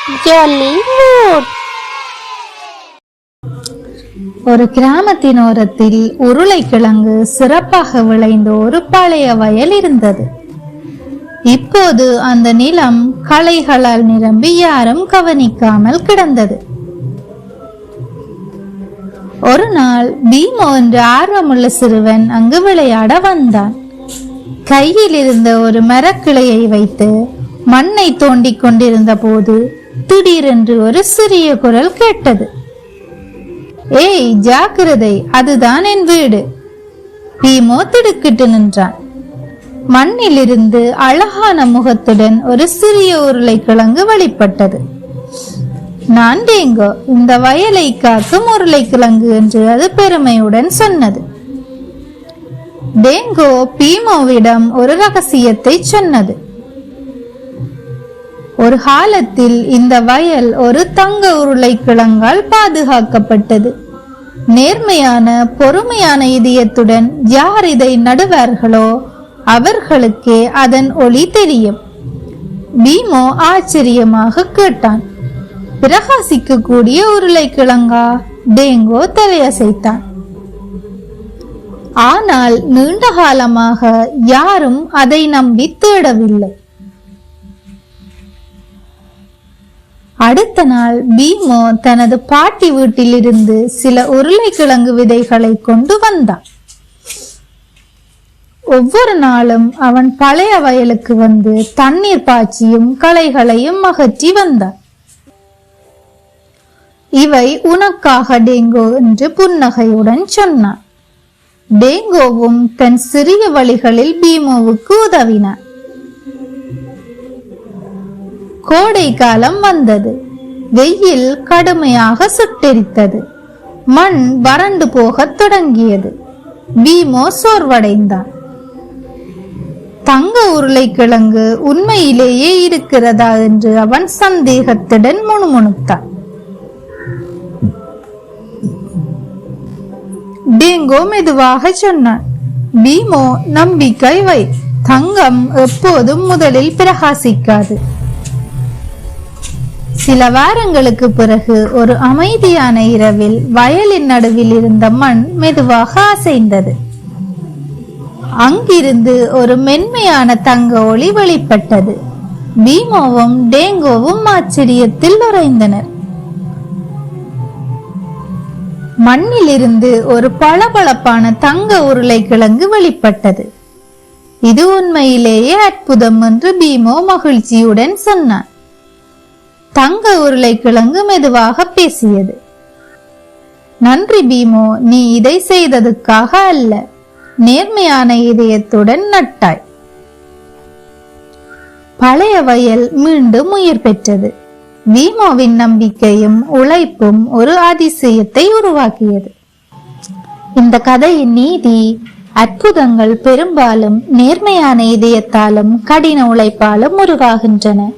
Jolly mood. ஒரு கிராமத்தின் ஓரத்தில் உருளைக்கிழங்கு சிறப்பாக விளைந்த ஒரு பழைய வயல் இருந்தது. இப்போது அந்த நிலம் களைகளால் நிரம்பி யாரும் கவனிக்காமல் கிடந்தது. ஒரு நாள் பீமோ என்ற ஆர்வமுள்ள சிறுவன் அங்கு விளையாட வந்தான். கையில் இருந்த ஒரு மரக்கிளையை வைத்து மண்ணை தோண்டிக் கொண்டிருந்த போது திடீரென்று ஒரு சிறிய குரல் கேட்டது. ஏய் ஜாக்கிரதை, அதுதான் என் வீடு. பீமோ திடுக்கிட்டு நின்றான். மண்ணில் இருந்து அழகான முகத்துடன் ஒரு சிறிய உருளைக்கிழங்கு வெளிப்பட்டது. நான் டேங்கோ, இந்த வயலை காக்கும் உருளைக்கிழங்கு என்று அது பெருமையுடன் சொன்னது. டேங்கோ பீமோவிடம் ஒரு ரகசியத்தை சொன்னது. ஒரு காலத்தில் இந்த வயல் ஒரு தங்க உருளைக்கிழங்கால் பாதுகாக்கப்பட்டது. நேர்மையான பொறுமையான இதயத்துடன் யார் இதை நடுவார்களோ அவர்களுக்கே அதன் ஒளி தெரியும். பீமோ ஆச்சரியமாக கேட்டான். பிரகாசிக்க கூடிய உருளைக்கிழங்கா? டேங்கோ தலையசைத்தான். ஆனால் நீண்ட காலமாக யாரும் அதை நம்பி தேடவில்லை. அடுத்த நாள் பீமோ தனது பாட்டி வீட்டில் இருந்து சில உருளைக்கிழங்கு விதைகளை கொண்டு வந்தான். ஒவ்வொரு நாளும் அவன் பழைய வயலுக்கு வந்து தண்ணீர் பாய்ச்சியும் களைகளையும் அகற்றி வந்தான். இவை உனக்காக டேங்கோ என்று புன்னகையுடன் சொன்னான். டேங்கோவும் தன் சிறிய வழிகளில் பீமோவுக்கு உதவினான். கோடை காலம் வந்தது. வெயில் கடுமையாக சுட்டெரித்தது. மண் வறண்டு போகத் தொடங்கியது. பீமோ சோர்வடைந்தான். தங்க உருளைக்கிழங்கு உண்மையிலேயே இருக்கிறதா என்று அவன் சந்தேகத்துடன் முணுமுணுத்தான். டேங்கோ மெதுவாக சொன்னான். பீமோ, நம்பிக்கை வை. தங்கம் எப்போதும் முதலில் பிரகாசிக்காது. சில வாரங்களுக்கு பிறகு ஒரு அமைதியான இரவில் வயலின் நடுவில் இருந்த மண் மெதுவாக அசைந்தது. அங்கிருந்து ஒரு மென்மையான தங்க ஒளி வெளிப்பட்டது. பீமோவும் டேங்கோவும் ஆச்சரியத்தில் உறைந்தனர். மண்ணில் இருந்து ஒரு பளபளப்பான தங்க உருளைக்கிழங்கு வெளிப்பட்டது. இது உண்மையிலேயே அற்புதம் என்று பீமோ மகிழ்ச்சியுடன் சொன்னான். தங்க உருளைக்கிழங்கு மெதுவாக பேசியது. நன்றி பீமோ, நீ இதை செய்ததுக்காக அல்ல, நேர்மையான இதயத்துடன் நட்டாய். பழைய வயல் மீண்டும் உயிர் பெற்றது. பீமோவின் நம்பிக்கையும் உழைப்பும் ஒரு அதிசயத்தை உருவாக்கியது. இந்த கதையின் நீதி, அற்புதங்கள் பெரும்பாலும் நேர்மையான இதயத்தாலும் கடின உழைப்பாலும் உருவாகின்றன.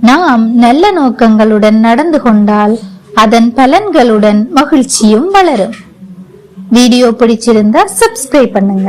நாம் நல்ல நோக்கங்களுடன் நடந்து கொண்டால் அதன் பலன்களுடன் மகிழ்ச்சியும் வளரும். வீடியோ பிடிச்சிருந்தா சப்ஸ்கிரைப் பண்ணுங்க.